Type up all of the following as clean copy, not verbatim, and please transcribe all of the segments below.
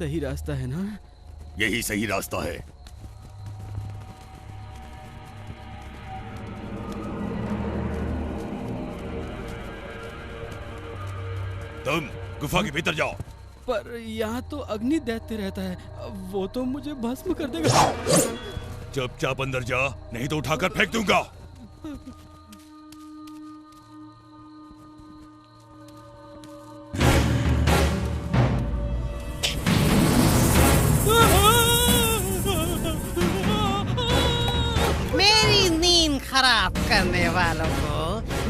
सही रास्ता है ना? यही सही रास्ता है। तुम गुफा के भीतर जाओ। पर यहाँ तो अग्नि दैत्य रहता है, वो तो मुझे भस्म कर देगा। चुपचाप अंदर जा, नहीं तो उठाकर फेंक दूंगा। मेरी नींद खराब करने वालों को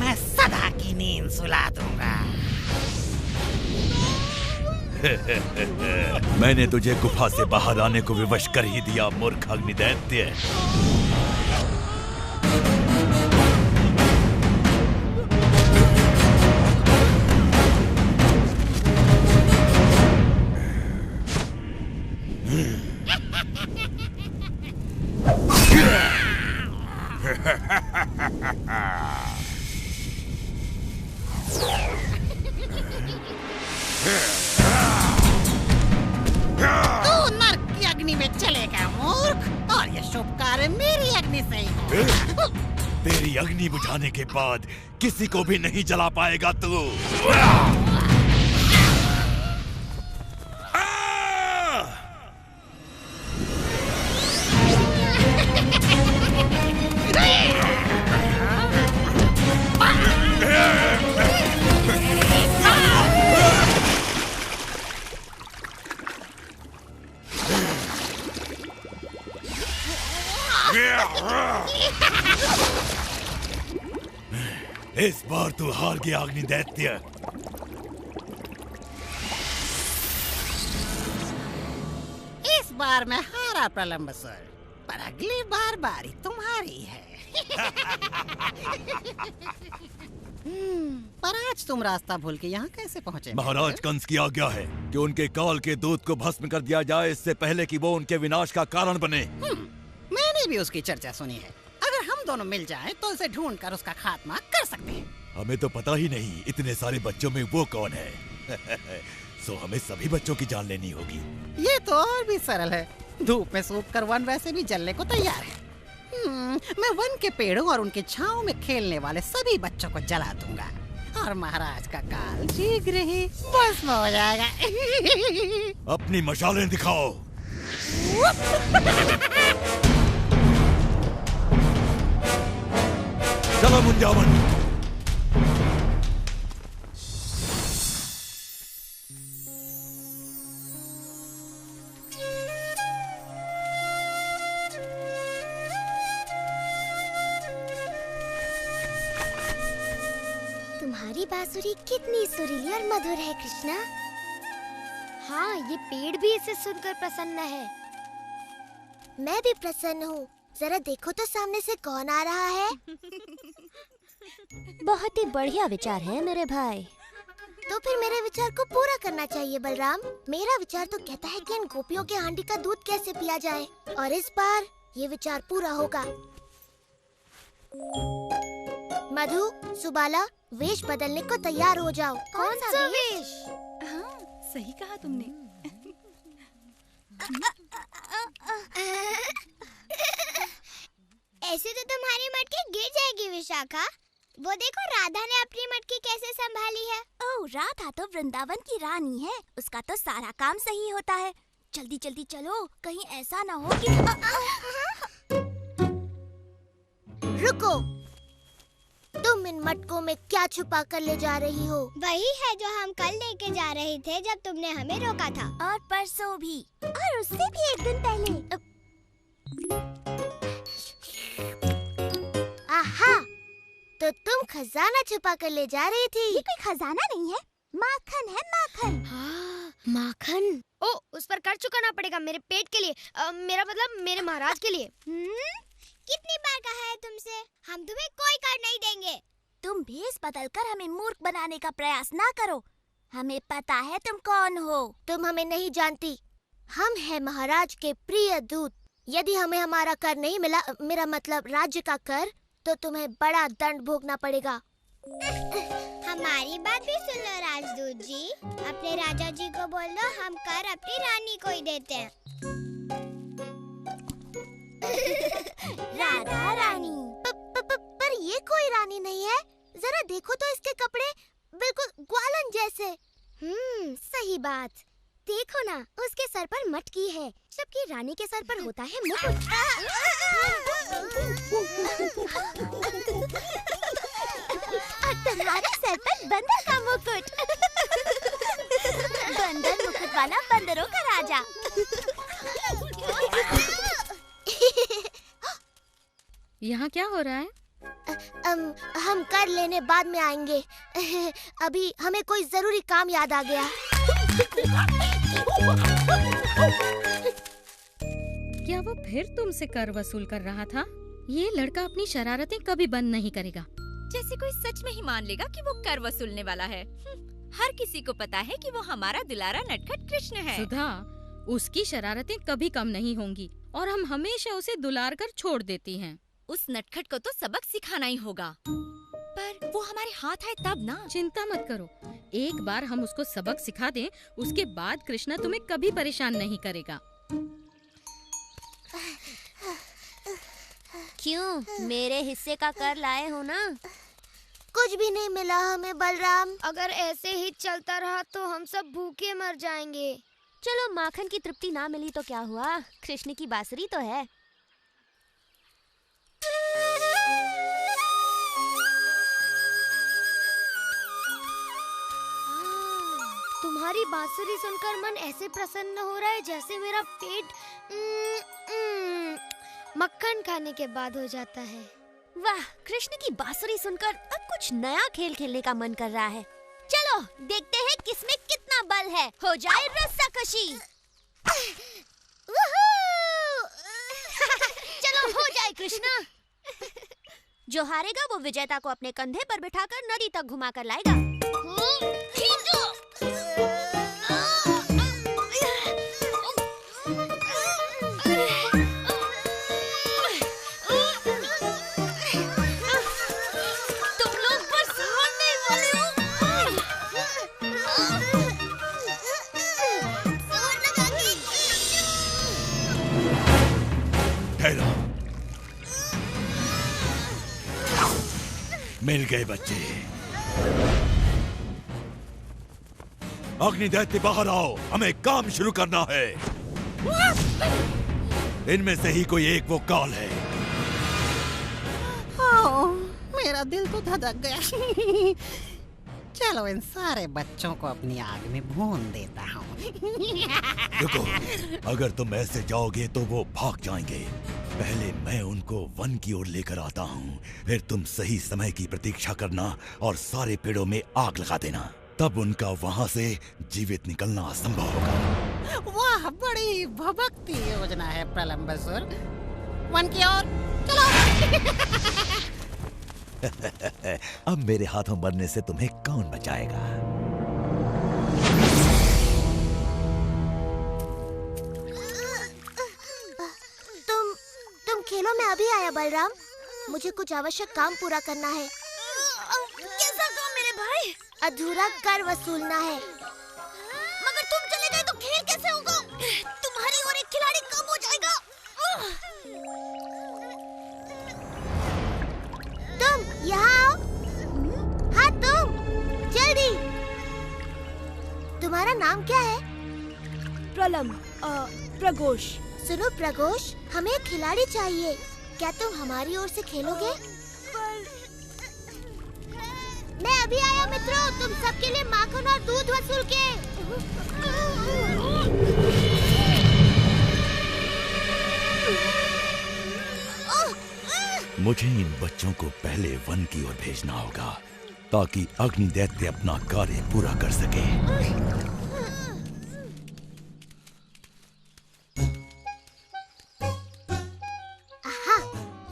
मैं सदा की नींद सुला दूंगा। मैंने तुझे गुफा से बाहर आने को विवश कर ही दिया, मूर्ख अग्निदैत्य। तू नर्क की अग्नि में चलेगा मूर्ख, और ये शुभ कार्य मेरी अग्नि से ही होगा। तेरी अग्नि बुझाने के बाद किसी को भी नहीं जला पाएगा तू। इस बार तू हार गया अग्निदैत्य। इस बार मैं हारा प्रलंबसुर, पर अगली बार बारी तुम्हारी है। पर आज तुम रास्ता भूल के यहाँ कैसे पहुँचे? महाराज कंस की आज्ञा है कि उनके काल के दूत को भस्म कर दिया जाए, इससे पहले कि वो उनके विनाश का कारण बने। मैंने भी उसकी चर्चा सुनी है। अगर हम दोनों मिल जाएं तो उसे ढूंढ कर उसका खात्मा कर सकते हैं। हमें तो पता ही नहीं इतने सारे बच्चों में वो कौन है। सो हमें सभी बच्चों की जान लेनी होगी। ये तो और भी सरल है। धूप में सूख कर वन वैसे भी जलने को तैयार है। मैं वन के पेड़ों और उनके छांव में खेलने वाले सभी बच्चों को जला दूंगा, और महाराज का काल शीघ्र ही भस्म हो जाएगा। अपनी मशालें दिखाओ। चलो मुंजावन। तुम्हारी बांसुरी कितनी सुरीली और मधुर है कृष्णा। हाँ, ये पेड़ भी इसे सुनकर प्रसन्न है। मैं भी प्रसन्न हूँ। जरा देखो तो सामने से कौन आ रहा है। बहुत ही बढ़िया विचार है मेरे भाई। तो फिर मेरे विचार को पूरा करना चाहिए बलराम। मेरा विचार तो कहता है कि इन गोपियों के हांडी का दूध कैसे पिया जाए, और इस बार ये विचार पूरा होगा। मधु, सुबाला, वेश बदलने को तैयार हो जाओ। कौन सा वेश? हाँ, सही कहा तुमने। ऐसे तो तुम्हारी मटकी गिर जाएगी विशाखा। वो देखो राधा ने अपनी मटकी कैसे संभाली है। ओह, राधा तो वृंदावन की रानी है, उसका तो सारा काम सही होता है। जल्दी जल्दी चलो, कहीं ऐसा ना हो कि रुको, तुम इन मटकों में क्या छुपा कर ले जा रही हो? वही है जो हम कल लेके जा रहे थे जब तुमने हमें रोका था, और परसों भी, और उससे भी एक दिन पहले। आहा, तो तुम खजाना छुपा कर ले जा रही थी। ये कोई खजाना नहीं है, माखन है, माखन। हाँ, माखन। ओ, उस पर कर चुकाना पड़ेगा मेरे पेट के लिए, मेरा मतलब मेरे महाराज के लिए। कितनी बार कहा है तुमसे, हम तुम्हें कोई कर नहीं देंगे। तुम भेष बदलकर हमें मूर्ख बनाने का प्रयास ना करो। हमें पता है तुम कौन हो। तुम हमें नहीं जानती। हम हैं महाराज के प्रिय दूत। यदि हमें हमारा कर नहीं मिला, मेरा मतलब राज्य का कर, तो तुम्हें बड़ा दंड भोगना पड़ेगा। हमारी बात भी सुन लो राजदूत जी। अपने राजा जी को बोल दो हम कर अपनी रानी को ही देते हैं। राधा रानी। पर ये कोई रानी नहीं है। जरा देखो तो इसके कपड़े बिल्कुल ग्वालन जैसे। सही बात। देखो ना, उसके सर पर मटकी है, जबकि रानी के सर पर होता है मुकुट। और तुम्हारे सर पर बंदर का मुकुट। बंदर मुकुट वाला बंदरों का राजा। यहाँ क्या हो रहा है? हम कर लेने बाद में आएंगे। अभी हमें कोई जरूरी काम याद आ गया। क्या वो फिर तुमसे कर वसूल कर रहा था? ये लड़का अपनी शरारतें कभी बंद नहीं करेगा। जैसे कोई सच में ही मान लेगा कि वो कर वसूलने वाला है। हर किसी को पता है कि वो हमारा दुलारा नटखट कृष्ण है। सुधा, उसकी शरारतें कभी कम नहीं होंगी और हम हमेशा उसे दुलार कर छोड़ देती हैं। उस नटखट को तो सबक सिखाना ही होगा। पर वो हमारे हाथ आए तब ना। चिंता मत करो, एक बार हम उसको सबक सिखा दें, उसके बाद कृष्णा तुम्हें कभी परेशान नहीं करेगा। क्यों, मेरे हिस्से का कर लाए हो ना? कुछ भी नहीं मिला हमें बलराम। अगर ऐसे ही चलता रहा तो हम सब भूखे मर जाएंगे। चलो, माखन की तृप्ति ना मिली तो क्या हुआ, कृष्ण की बांसुरी तो है। तुम्हारी बांसुरी सुनकर मन ऐसे प्रसन्न हो रहा है जैसे मेरा पेट मक्खन खाने के बाद हो जाता है। वाह, कृष्ण की बांसुरी सुनकर अब कुछ नया खेल खेलने का मन कर रहा है। चलो देखते हैं किसमें कितना बल है। हो जाए रस्साकशी। चलो हो जाए कृष्णा। जो हारेगा वो विजेता को अपने कंधे पर बिठाकर नदी तक घुमा कर लाएगा। खींचो। तुम लोग बस हारने वाले हो। ठहरो। मिल गए बच्चे। अग्निदैत्य बाहर आओ, हमें काम शुरू करना है। इनमें से ही कोई एक वो काल है। मेरा दिल तो धड़क गया। चलो इन सारे बच्चों को अपनी आग में भून देता हूँ। रुको, अगर तुम ऐसे जाओगे तो वो भाग जाएंगे। पहले मैं उनको वन की ओर लेकर आता हूँ, फिर तुम सही समय की प्रतीक्षा करना और सारे पेड़ों में आग लगा देना। तब उनका वहाँ से जीवित निकलना असंभव होगा। वाह, बड़ी भभकती योजना है प्रलंबसुर। वन की ओर चलो। अब मेरे हाथों मरने से तुम्हें कौन बचाएगा? तुम खेलों में अभी आया बलराम। मुझे कुछ आवश्यक काम पूरा करना है। कैसा काम मेरे भाई? अधूरा कर वसूलना है। मगर तुम चले गए तो खेल कैसे होगा? तुम्हारी और एक खिलाड़ी कम हो जाएगा। तुम यहाँ आओ। हाँ तुम, जल्दी। तुम्हारा नाम क्या है? प्रघोष। सुनो प्रघोष, हमें एक खिलाड़ी चाहिए। क्या तुम हमारी ओर से खेलोगे? मैं अभी आया मित्रों, तुम सबके लिए माखन और दूध वसूल के। मुझे इन बच्चों को पहले वन की ओर भेजना होगा ताकि अग्निदैत्य अपना कार्य पूरा कर सके। आहा,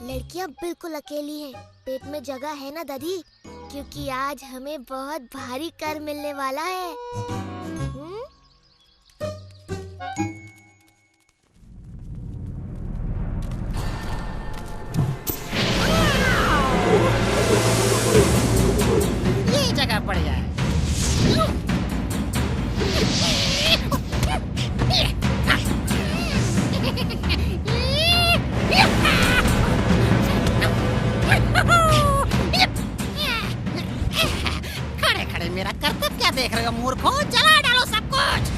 लड़कियां बिल्कुल अकेली हैं। पेट में जगह है ना दादी? क्योंकि आज हमें बहुत भारी कर मिलने वाला है। देख रहे हो मूर्खों? जला डालो सब कुछ।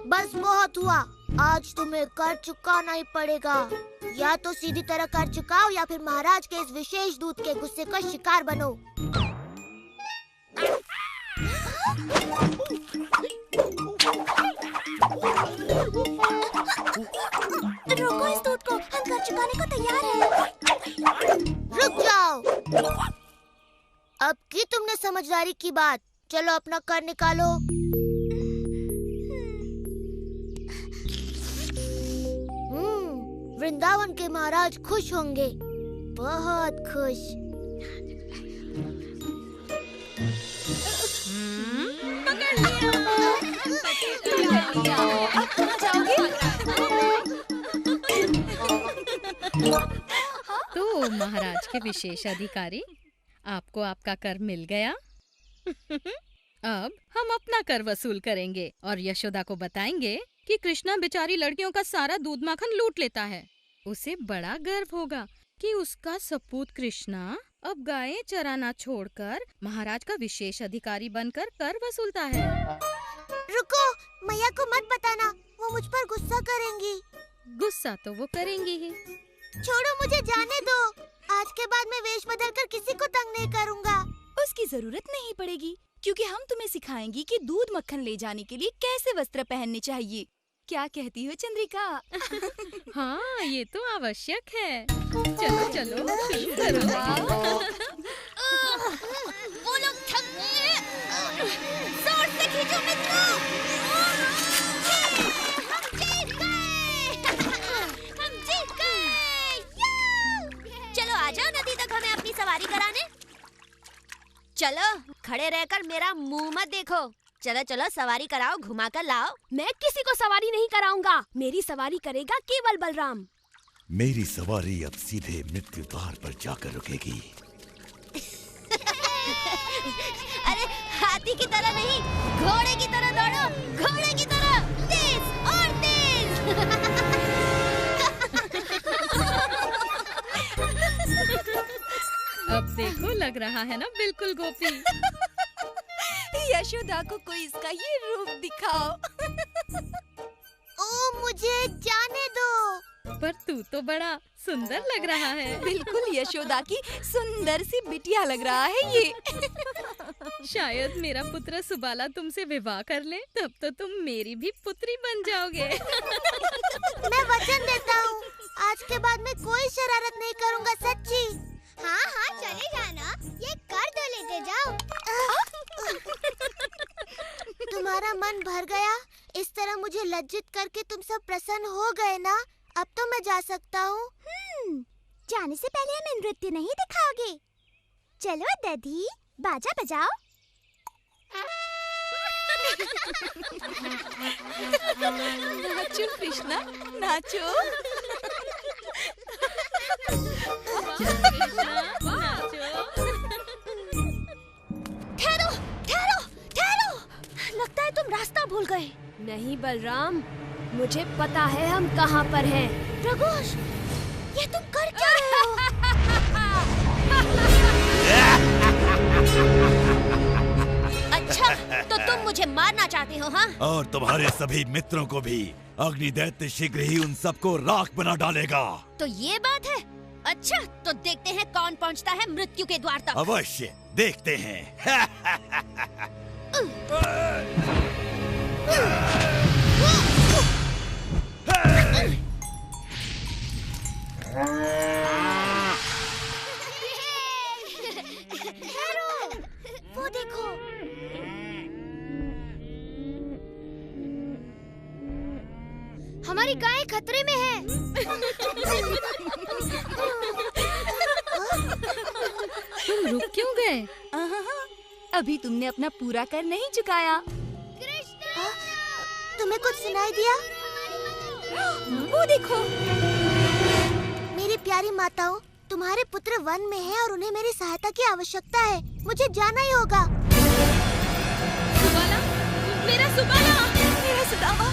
बस बहुत हुआ, आज तुम्हें कर चुकाना ही पड़ेगा। या तो सीधी तरह कर चुकाओ या फिर महाराज के इस विशेष दूत के गुस्से का शिकार बनो। रोको इस दूत को, हम कर चुकाने को तैयार हैं। रुक जाओ, अब की तुमने समझदारी की बात। चलो अपना कर निकालो। वृंदावन के महाराज खुश होंगे, बहुत खुश। पकड़ लिया। अब कहाँ जाओगे? तो महाराज के विशेष अधिकारी, आपको आपका कर मिल गया। अब हम अपना कर वसूल करेंगे और यशोदा को बताएंगे कि कृष्णा बेचारी लड़कियों का सारा दूध माखन लूट लेता है। उसे बड़ा गर्व होगा कि उसका सपूत कृष्णा अब गायें चराना छोड़कर महाराज का विशेष अधिकारी बनकर कर वसूलता है। रुको, मैया को मत बताना, वो मुझ पर गुस्सा करेंगी। गुस्सा तो वो करेंगी ही। छोड़ो, मुझे जाने दो। आज के बाद मैं वेश बदलकर किसी को तंग नहीं करूँगा। उसकी जरूरत नहीं पड़ेगी, क्योंकि हम तुम्हें सिखाएंगी कि दूध मक्खन ले जाने के लिए कैसे वस्त्र पहनने चाहिए। क्या कहती हो चंद्रिका? हाँ, ये तो आवश्यक है। चलो चलो शुरू करो। वो लोग थक गए हैं। जोर से खींचो मित्रों। हम जीत गए। हम जीत गए। चलो आ जाओ नदी तक हमें अपनी सवारी कराने। चलो, खड़े रहकर मेरा मुंह मत देखो। चलो चलो सवारी कराओ, घुमा कर लाओ। मैं किसी को सवारी नहीं कराऊंगा, मेरी सवारी करेगा केवल बलराम। मेरी सवारी अब सीधे मृत्यु द्वार पर जाकर रुकेगी। अरे हाथी की तरह नहीं, घोड़े की तरह दौड़ो, घोड़े की तरह तेज और तेज। अब देखो, लग रहा है ना बिल्कुल गोपी। यशोदा को कोई इसका ये रूप दिखाओ। ओ, मुझे जाने दो। पर तू तो बड़ा सुंदर लग रहा है। बिल्कुल यशोदा की सुंदर सी बिटिया लग रहा है ये। शायद मेरा पुत्र सुबाला तुमसे विवाह कर ले, तब तो तुम मेरी भी पुत्री बन जाओगे। मैं वचन देता हूँ, आज के बाद मैं कोई शरारत नहीं करूँगा, सच्ची। हाँ हाँ चले जाना, ये कर दो, लेते जाओ। तुम्हारा मन भर गया? इस तरह मुझे लज्जित करके तुम सब प्रसन्न हो गए ना? अब तो मैं जा सकता हूँ। जाने से पहले हमें नृत्य नहीं दिखाओगे? चलो दधी, बाजा बजाओ। नाचो कृष्णा, नाचो। ठहरो, ठहरो, ठहरो। लगता है तुम रास्ता भूल गए। नहीं बलराम, मुझे पता है हम कहाँ पर हैं। रघुष, ये तुम कर क्या रहे हो? अच्छा, तो तुम मुझे मारना चाहते हो, हाँ? और तुम्हारे सभी मित्रों को भी। अग्निदैत्य शीघ्र ही उन सबको राख बना डालेगा। तो ये बात है। अच्छा, तो देखते हैं कौन पहुंचता है मृत्यु के द्वार तक। अवश्य देखते हैं। वो देखो, हमारी गाय खतरे में है। तुम रुक क्यों गए? अभी तुमने अपना पूरा कर नहीं चुकाया। तुम्हें कुछ सुनाई दिया? वो देखो। मेरी प्यारी माताओं, तुम्हारे पुत्र वन में हैं और उन्हें मेरी सहायता की आवश्यकता है। मुझे जाना ही होगा। सुबाला, मेरा सुबाला, मेरा सुदामा।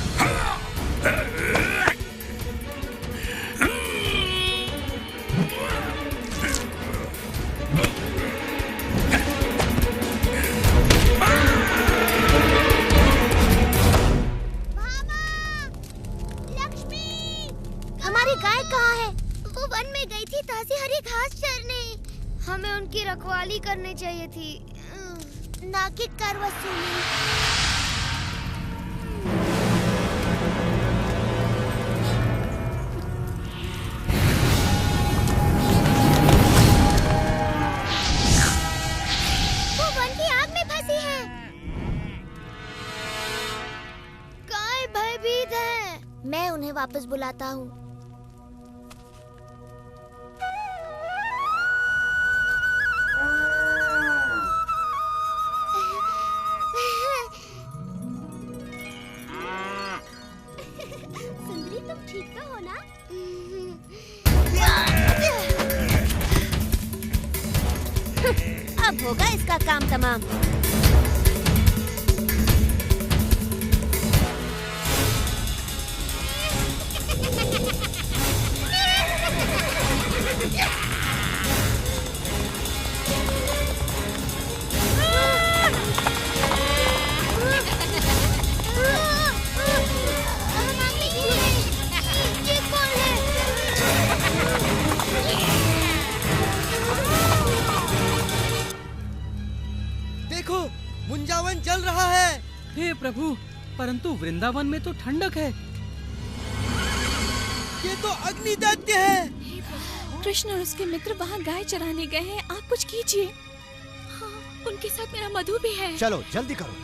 दिवाली करनी चाहिए थी, ना कि कर वसूली। वो वन की आग में फंसी है। काय भयभीत है। मैं उन्हें वापस बुलाता हूँ। सुंदरी, तुम ठीक तो हो ना? अब होगा इसका काम तमाम। देखो, मुंजावन जल रहा है। हे प्रभु, परंतु वृंदावन में तो ठंडक है। ये तो अग्नि दैत्य है। कृष्ण और उसके मित्र वहाँ गाय चराने गए हैं, आप कुछ कीजिए। हाँ, उनके साथ मेरा मधु भी है। चलो जल्दी करो।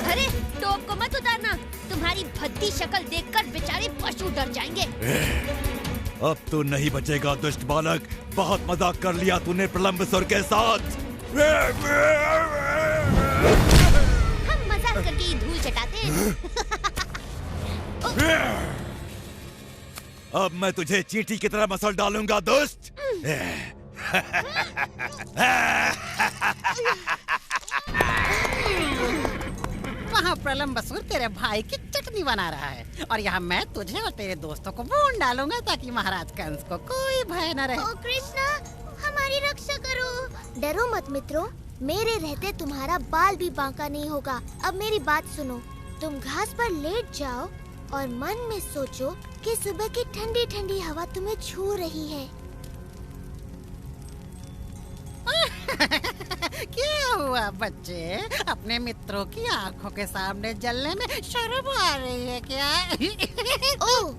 अरे टोप को मत उतारना, तुम्हारी भद्दी शक्ल देखकर बेचारे पशु डर जाएंगे। अब तो नहीं बचेगा दुष्ट बालक। बहुत मजाक कर लिया तूने प्रलंबसुर के साथ। हम मजाक करके ही धूल चटाते हैं। अब मैं तुझे चींटी की तरह मसल डालूंगा दुष्ट। वहाँ प्रलंबसुर तेरे भाई की चटनी बना रहा है और यहाँ मैं तुझे और तेरे दोस्तों को भून डालूंगा ताकि महाराज कंस को कोई भय न रहे। ओ कृष्णा, हमारी रक्षा करो। डरो मत मित्रों, मेरे रहते तुम्हारा बाल भी बांका नहीं होगा। अब मेरी बात सुनो, तुम घास पर लेट जाओ और मन में सोचो कि सुबह की ठंडी ठंडी हवा तुम्हें छू रही है। क्या हुआ बच्चे, अपने मित्रों की आंखों के सामने जलने में शर्म आ रही है क्या? ओह,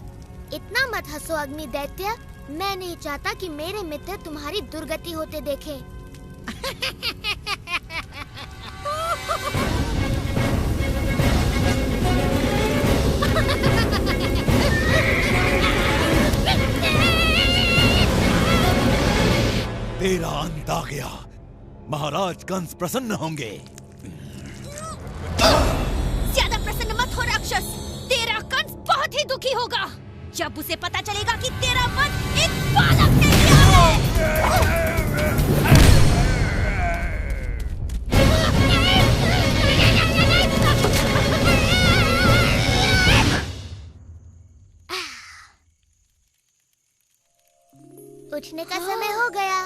इतना मत हंसो अग्नि दैत्य। मैं नहीं चाहता कि मेरे मित्र तुम्हारी दुर्गति होते देखें। तेरा अंत आ गया। महाराज कंस प्रसन्न होंगे। ज्यादा प्रसन्न मत हो राक्षस, तेरा कंस बहुत ही दुखी होगा जब उसे पता चलेगा कि तेरा मन एक बालक ने लिया है। उठने का समय हो गया।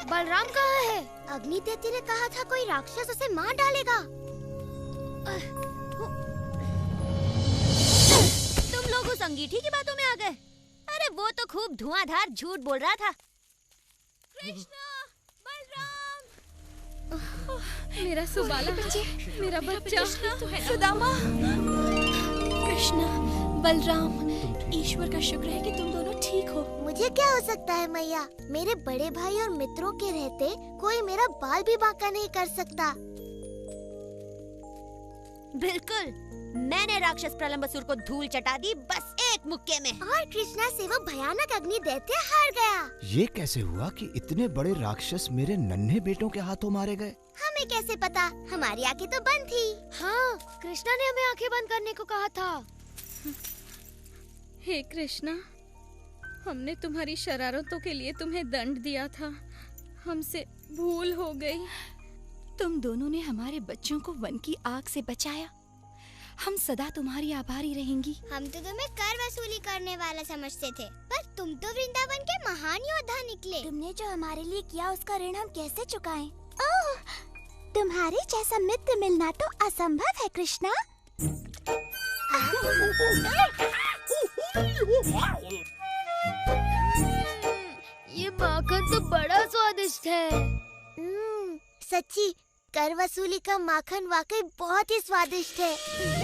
बलराम कहाँ है? अग्नि दैत्य ने कहा था कोई राक्षस उसे मार डालेगा। तुम लोग उस अंगीठी की बातों में आ गए। अरे वो तो खूब धुआंधार झूठ बोल रहा था। कृष्णा, बलराम, मेरा सुबाला, मेरा बच्चा, सुदामा। कृष्णा, बलराम, ईश्वर का शुक्र है कि तुम दोनों ठीक हो। मुझे क्या हो सकता है मैया, मेरे बड़े भाई और मित्रों के रहते कोई मेरा बाल भी बांका नहीं कर सकता। बिल्कुल, मैंने राक्षस प्रलंबसुर को धूल चटा दी बस एक मुक्के में। और कृष्णा से वो भयानक अग्नि दैत्य हार गया। ये कैसे हुआ कि इतने बड़े राक्षस मेरे नन्हे बेटों के हाथों मारे गए? हमें कैसे पता, हमारी आंखें तो बंद थी। हाँ, कृष्णा ने हमें आंखें बंद करने को कहा था। हे कृष्णा, हमने तुम्हारी शरारतों के लिए तुम्हें दंड दिया था, हमसे भूल हो गई। तुम दोनों ने हमारे बच्चों को वन की आग से बचाया। हम सदा तुम्हारी आभारी रहेंगी। हम तो तुम्हें कर वसूली करने वाला समझते थे, पर तुम तो वृंदावन के महान योद्धा निकले। तुमने जो हमारे लिए किया उसका ऋण हम कैसे चुकाएं? ओह, तुम्हारे जैसा मित्र मिलना तो असंभव है कृष्णा। ये माखन तो बड़ा स्वादिष्ट है। सच्ची कर वसूली का माखन वाकई बहुत ही स्वादिष्ट है।